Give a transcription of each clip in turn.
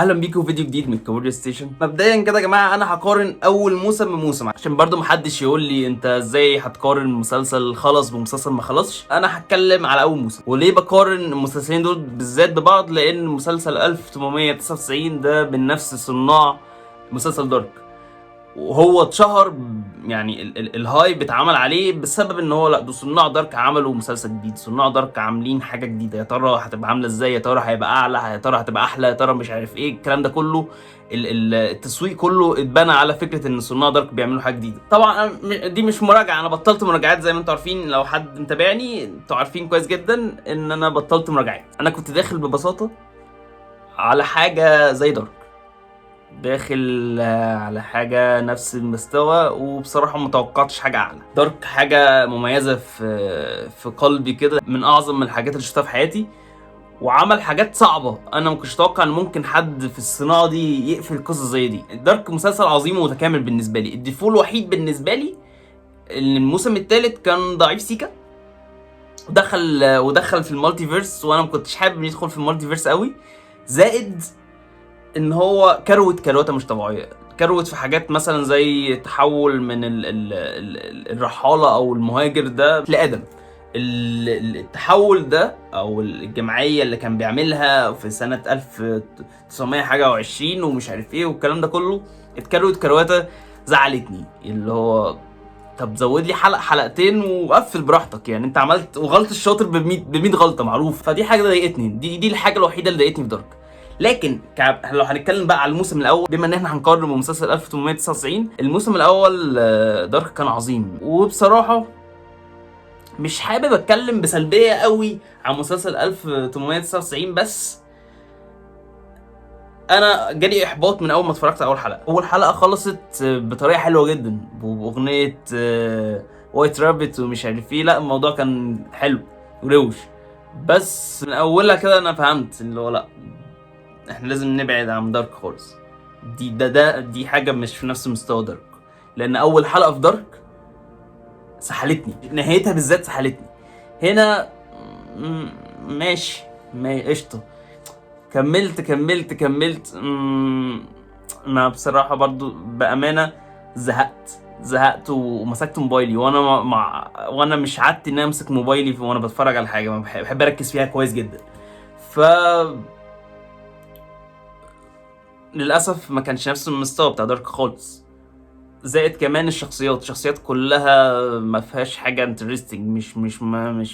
اهلا بيكم في فيديو جديد من كوريا ستيشن. مبدئيا كده يا جماعه انا هقارن اول موسم بموسم عشان برضو محدش يقول لي انت ازاي هتقارن مسلسل خلص بمسلسل ما خلصش. انا هتكلم على اول موسم. وليه بقارن المسلسلين دول بالذات ببعض؟ لان مسلسل 1899 ده من نفس صناع مسلسل دارك، وهو اتشهر يعني الهايب اتعمل عليه بسبب ان هو لا ده صناع دارك عملوا مسلسل جديد، صناع دارك عاملين حاجه جديده، يا ترى هتبقى عامله ازاي، يا ترى هيبقى اعلى، يا ترى هتبقى احلى، يا ترى مش عارف ايه الكلام ده كله. التسويق كله اتبنى على فكره ان صناع دارك بيعملوا حاجه جديده. طبعا دي مش مراجعه، انا بطلت مراجعات زي ما انتوا عارفين، لو حد متابعني انتوا عارفين كويس جدا ان انا بطلت مراجعات. انا كنت داخل ببساطه على حاجه زي دارك، داخل على حاجة نفس المستوى، وبصراحة متوقعتش حاجة أعلى. دارك حاجة مميزة في قلبي كده، من أعظم الحاجات اللي شفتها في حياتي، وعمل حاجات صعبة أنا ما كنتش أتوقع إن ممكن حد في الصناعة دي يقفل قصة زي دي. دارك مسلسل عظيم ومتكامل بالنسبة لي. الديفول الوحيد بالنسبة لي إن الموسم الثالث كان ضعيف سيكا، ودخل في المالتي فيرس، وأنا ما كنتش حابب يدخل في المالتي فيرس قوي، زائد ان هو كروته مش طبيعيه. كروت في حاجات مثلا زي تحول من الرحاله او المهاجر ده لادم. التحول ده او الجمعيه اللي كان بيعملها في سنه 1900 حاجه و20 ومش عارف ايه والكلام ده كله، كروته زعلتني. اللي هو طب زود لي حلقه حلقتين وقفل براحتك، يعني انت عملت وغلط الشاطر ب 100 غلطه معروف. فدي حاجه ضايقتني، دي الحاجه الوحيده اللي ضايقتني في دارك. لكن لو هنتكلم بقى على الموسم الاول، بما ان احنا هنقارن بمسلسل 1899، الموسم الاول دارك كان عظيم. وبصراحه مش حابب اتكلم بسلبيه قوي عن مسلسل 1899، بس انا جالي احباط من اول ما اتفرجت على اول حلقه. اول حلقه خلصت بطريقه حلوه جدا باغنيه وايت رابت ومش عارف ايه، لا الموضوع كان حلو وروش. بس من اولها كده انا فهمت اللي هو لا، احنا لازم نبعد عن دارك خالص. دي حاجه مش في نفس مستوى دارك، لان اول حلقه في دارك سحلتني، نهايتها بالذات سحلتني. هنا ماشي قشطه، كملت ما بصراحه برضو بامانه زهقت ومسكت موبايلي، وانا مش عادتي ان انا امسك موبايلي وانا بتفرج على حاجه، ما بحب اركز فيها كويس جدا. ف للاسف ما كانش نفس المستوى بتاع دارك خالص. زائد كمان الشخصيات كلها ما فيهاش حاجه انترستنج،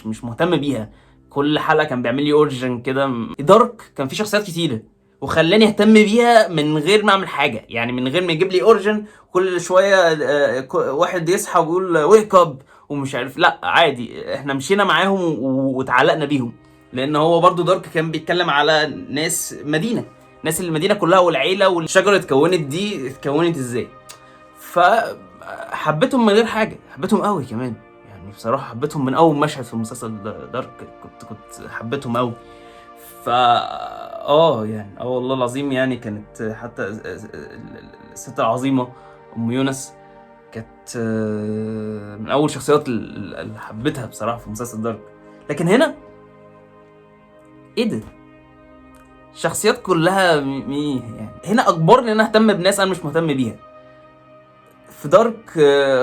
مش مهتم بيها. كل حلقه كان بيعمل لي اوريجن كده. دارك كان فيه شخصيات كتيره وخلاني اهتم بيها من غير ما اعمل حاجه، يعني من غير ما يجيب لي اوريجن كل شويه واحد يصحى ويقول ويك اب ومش عارف. لا عادي، احنا مشينا معاهم واتعلقنا بيهم، لان هو برضو دارك كان بيتكلم على ناس المدينه كلها والعيله، والشجره اتكونت ازاي. فحبيتهم من غير حاجه، حبيتهم قوي كمان، يعني بصراحه حبيتهم من اول مشهد في مسلسل دارك. كنت حبيتهم قوي. يعني والله العظيم، يعني كانت حتى الست العظيمه ام يونس كانت من اول شخصيات اللي حبيتها بصراحه في مسلسل دارك. لكن هنا ايه ده؟ الشخصيات كلها يعني هنا اجبرني ان انا اهتم بناس انا مش مهتم بيها. في دارك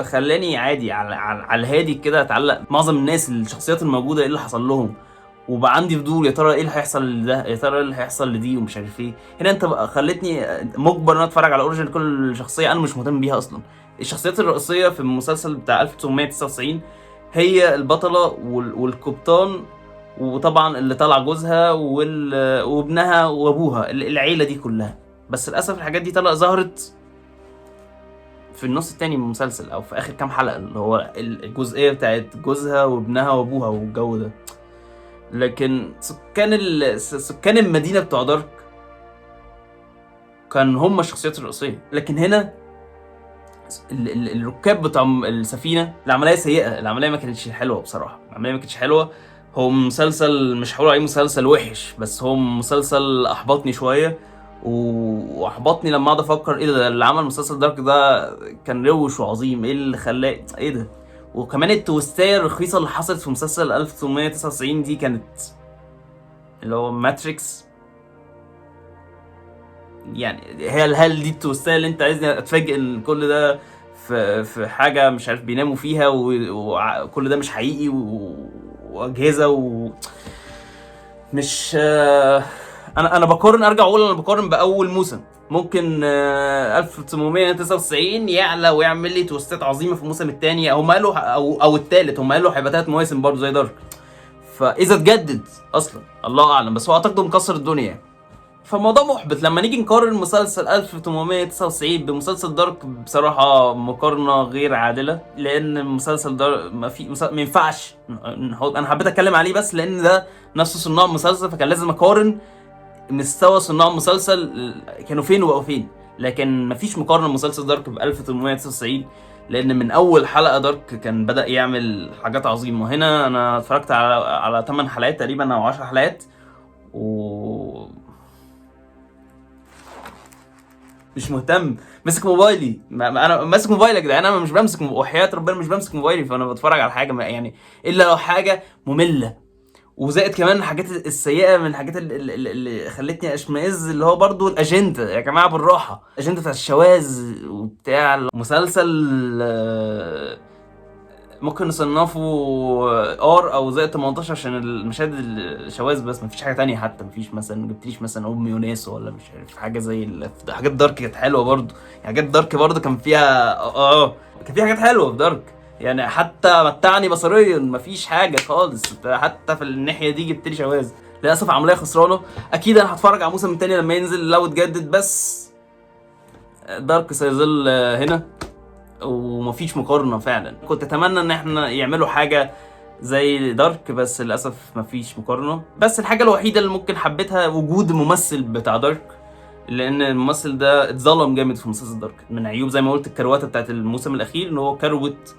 خلاني عادي على الهادي كده اتعلق معظم الناس، الشخصيات الموجوده ايه اللي حصل لهم، وبقى عندي فضول يا ترى ايه اللي هيحصل لده، يا ترى ايه اللي هيحصل لدي ومش عارف ايه. هنا انت بقى خلتني مجبر ان انا اتفرج على اوريجين كل شخصيه انا مش مهتم بيها اصلا. الشخصيات الرئيسيه في المسلسل بتاع 1999 هي البطله والقبطان، وطبعا اللي طلع جوزها وابنها وابوها، العيله دي كلها. بس للاسف الحاجات دي ظهرت في النص التاني من المسلسل او في اخر كام حلقه، اللي هو الجزئيه بتاعت جوزها وابنها وابوها والجو ده. لكن سكان المدينه بتوع دارك كان هم الشخصيات الرئيسيه. لكن هنا الركاب بتوع السفينه العمليه سيئه، العمليه ما كانتش حلوه بصراحه، العمليه ما كانتش حلوه. هو مسلسل مش هقول عليه مسلسل وحش، بس هو مسلسل احبطني شويه، واحبطني لما اقعد افكر ايه ده اللي عمل مسلسل دارك ده كان روش وعظيم، ايه اللي خلاه ايه ده. وكمان التويستايه الرخيصه اللي حصلت في مسلسل 1899 دي كانت اللي هو ماتريكس. يعني هل دي التوستايه اللي انت عايزني اتفاجئ ان كل ده في حاجه مش عارف بيناموا فيها وكل ده مش حقيقي واجهزه مش انا بقارن، ارجع اقول انا بقارن باول موسم. ممكن 1899 يعلى ويعمل لي توستات عظيمه في الموسم الثاني، هم قالوا او الثالث، هم قالوا هيبقى 3 مواسم برضه زي دارك، فاذا اتجدد اصلا الله اعلم، بس هو اعتقد مكسر الدنيا. فالموضوع محبط لما نيجي نقارن مسلسل 1899 بمسلسل دارك. بصراحة مقارنة غير عادلة، لأن مسلسل دارك ما ينفعش أنا حبيت أتكلم عليه بس لأن ده نفس صناع المسلسل، فكان لازم أقارن مستوى صناع المسلسل كانوا فين وبقوا فين. لكن مفيش مقارنة مسلسل دارك ب 1899، لأن من أول حلقة دارك كان بدأ يعمل حاجات عظيمة. هنا أنا اتفرجت على 8 حلقات تقريبا أو 10 حلقات مش مهتم، ماسك موبايلي. انا ماسك موبايلي يا جدعان، انا مش بمسك وحياة ربنا مش بمسك موبايلي، فانا بتفرج على حاجه يعني الا لو حاجه ممله. وزائد كمان الحاجات السيئه من الحاجات اللي خلتني اشمئز، اللي هو برضو الاجنده. يا جماعه بالراحه، اجنده بتاع الشواذ وبتاع المسلسل ممكن نصنفه ار او زائد 18 عشان المشاهد الشواذ بس، مفيش حاجه تانية. حتى مفيش مثلا، ما جبتليش مثلا امي وناس ولا مش عارف حاجه زي حاجات دارك كانت حلوه برضو. يعني حاجات دارك برضو كان فيها كان فيها حاجات حلوه في دارك، يعني حتى متعني بصريا. مفيش حاجه خالص، حتى في الناحيه دي جبتلي شواذ. للاسف عمليه خسرانه. اكيد انا هتفرج على الموسم التاني لما ينزل لو اتجدد، بس دارك سيظل هنا ومفيش مقارنه. فعلا كنت اتمنى ان احنا يعملوا حاجه زي دارك، بس للاسف مفيش مقارنه. بس الحاجه الوحيده اللي ممكن حبيتها وجود الممثل بتاع دارك، لان الممثل ده اتظلم جامد في مسلسل دارك. من عيوب زي ما قلت الكروته بتاعت الموسم الاخير ان هو كروت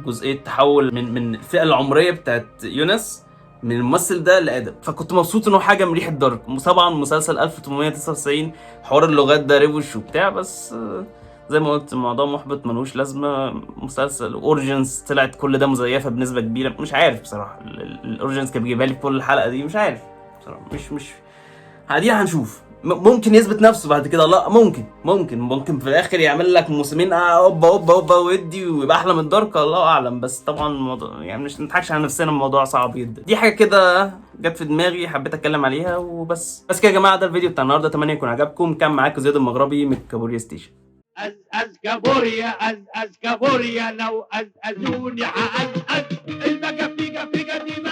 جزئيه تحول من الفئه العمريه بتاعت يونس من الممثل ده لادم. فكنت مبسوط انه حاجه من ريحه دارك. طبعا مسلسل 1899 حوار اللغات ده روش وبتاع، بس زي ما قلت الموضوع محبط ملوش لازمه. مسلسل اوريجينز طلعت كل ده مزيفه بنسبه كبيره. مش عارف بصراحه الاوريجينز كان بيجيبها لي في كل الحلقه دي، مش عارف بصراحه. مش بعدين هنشوف. ممكن يثبت نفسه بعد كده، لا ممكن في الاخر يعمل لك موسمين اوبا ويدي ويبقى احلى من دارك، الله اعلم. بس طبعا الموضوع يعني مش نضحكش على نفسنا، الموضوع صعب جدا. دي حاجه كده جت في دماغي حبيت اتكلم عليها وبس كده يا جماعه. ده الفيديو بتاع النهارده، اتمنى يكون عجبكم. كان معاكم زياد المغربي من كابوريا ستيشن. أز كابوريا لو أزوني حأز المجا فيجا دي ما